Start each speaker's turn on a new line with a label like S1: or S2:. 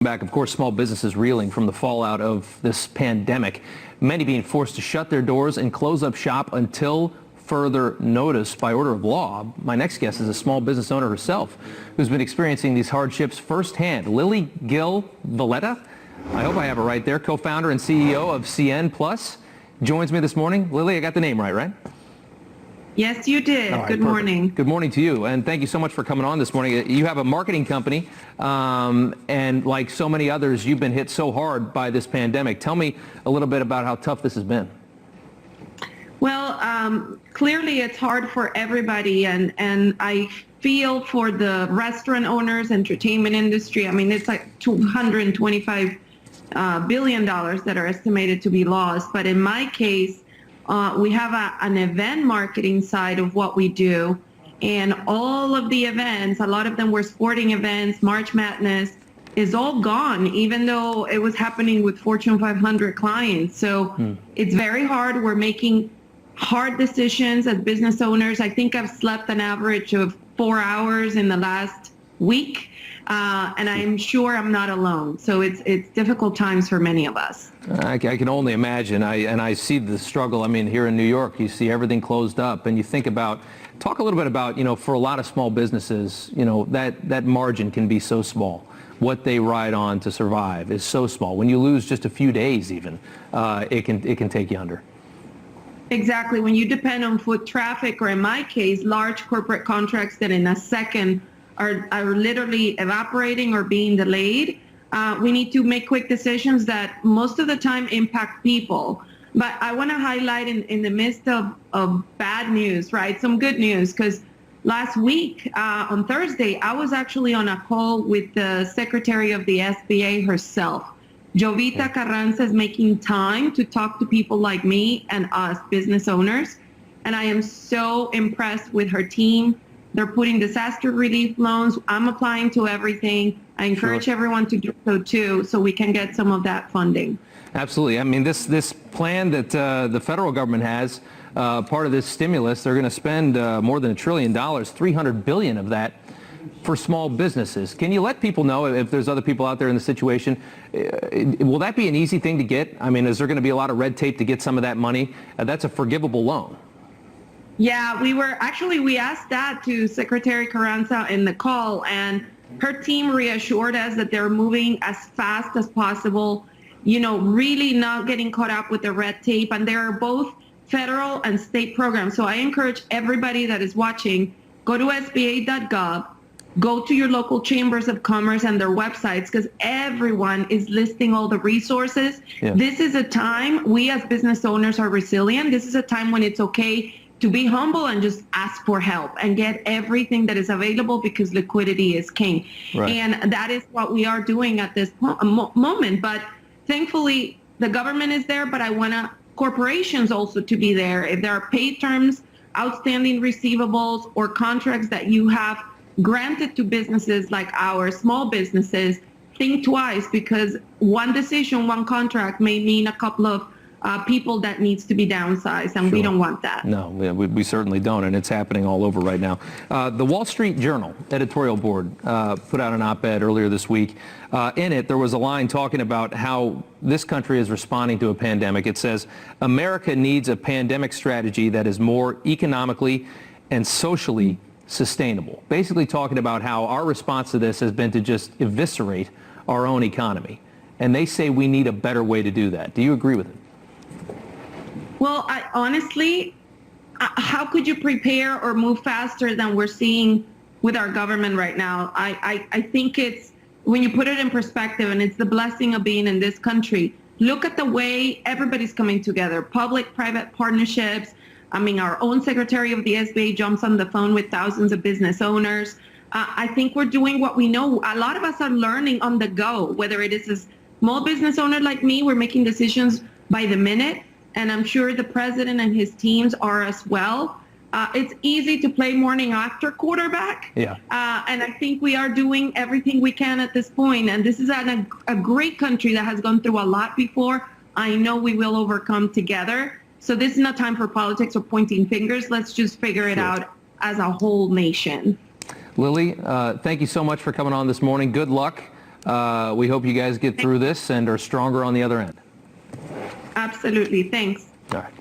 S1: Back, of course, small businesses reeling from the fallout of this pandemic, many being forced to shut their doors and close up shop until further notice by order of law. My next guest is a small business owner herself who's been experiencing these hardships firsthand. Lili Gil Valletta, I hope I have it right there, co-founder and CEO of CN Plus, joins me this morning. Lili, I got the name right?
S2: Yes, you did.
S1: Right,
S2: good
S1: perfect.
S2: morning.
S1: Good morning to you, and thank you so much for coming on this morning. You have a marketing company, and like so many others, you've been hit so hard by this pandemic. Tell me a little bit about how tough this has been.
S2: Well, clearly it's hard for everybody, and I feel for the restaurant owners, entertainment industry. I mean, it's like $225 billion that are estimated to be lost. But in my case, we have an event marketing side of what we do, and all of the events, a lot of them were sporting events, March Madness, is all gone, even though it was happening with Fortune 500 clients. So it's very hard. We're making hard decisions as business owners. I think I've slept an average of 4 hours in the last week. And I'm sure I'm not alone. So it's difficult times for many of us.
S1: I can only imagine. I see the struggle. I mean, here in New York, you see everything closed up, and you think about, talk a little bit about, for a lot of small businesses, that margin can be so small. What they ride on to survive is so small. When you lose just a few days even, it can take you under.
S2: Exactly. When you depend on foot traffic, or in my case, large corporate contracts that in a second are literally evaporating or being delayed. We need to make quick decisions that most of the time impact people. But I want to highlight in the midst of bad news, right? Some good news, because last week on Thursday, I was actually on a call with the Secretary of the SBA herself. Jovita Carranza is making time to talk to people like me and us business owners. And I am so impressed with her team. They're putting disaster relief loans. I'm applying to everything. I encourage everyone to do so too, so we can get some of that funding.
S1: Absolutely. I mean, this plan that the federal government has, part of this stimulus, they're going to spend more than $1 trillion, $300 billion of that for small businesses. Can you let people know, if there's other people out there in the situation, will that be an easy thing to get? I mean, is there going to be a lot of red tape to get some of that money? That's a forgivable loan.
S2: Yeah, we asked that to Secretary Carranza in the call, and her team reassured us that they're moving as fast as possible, really not getting caught up with the red tape. And there are both federal and state programs. So I encourage everybody that is watching, go to sba.gov, go to your local chambers of commerce and their websites, because everyone is listing all the resources. Yeah. This is a time, we as business owners are resilient. This is a time when it's okay to be humble and just ask for help and get everything that is available, because liquidity is king. Right. And that is what we are doing at this moment. But thankfully, the government is there, but I want corporations also to be there. If there are pay terms, outstanding receivables, or contracts that you have granted to businesses like ours, small businesses, think twice, because one decision, one contract may mean a couple of people that needs to be downsized, and we don't want that.
S1: No, we certainly don't, and it's happening all over right now. The Wall Street Journal editorial board put out an op-ed earlier this week. In it, there was a line talking about how this country is responding to a pandemic. It says, America needs a pandemic strategy that is more economically and socially sustainable. Basically talking about how our response to this has been to just eviscerate our own economy. And they say we need a better way to do that. Do you agree with it?
S2: Well, honestly, how could you prepare or move faster than we're seeing with our government right now? I think it's, when you put it in perspective, and it's the blessing of being in this country, look at the way everybody's coming together, public-private partnerships. I mean, our own Secretary of the SBA jumps on the phone with thousands of business owners. I think we're doing what we know. A lot of us are learning on the go, whether it is a small business owner like me, we're making decisions by the minute. And I'm sure the president and his teams are as well. It's easy to play morning after quarterback. Yeah. And I think we are doing everything we can at this point. And this is a great country that has gone through a lot before. I know we will overcome together. So this is not time for politics or pointing fingers. Let's just figure it out as a whole nation.
S1: Lili, thank you so much for coming on this morning. Good luck We hope you guys get through this and are stronger on the other end.
S2: Absolutely. Thanks.
S1: All right.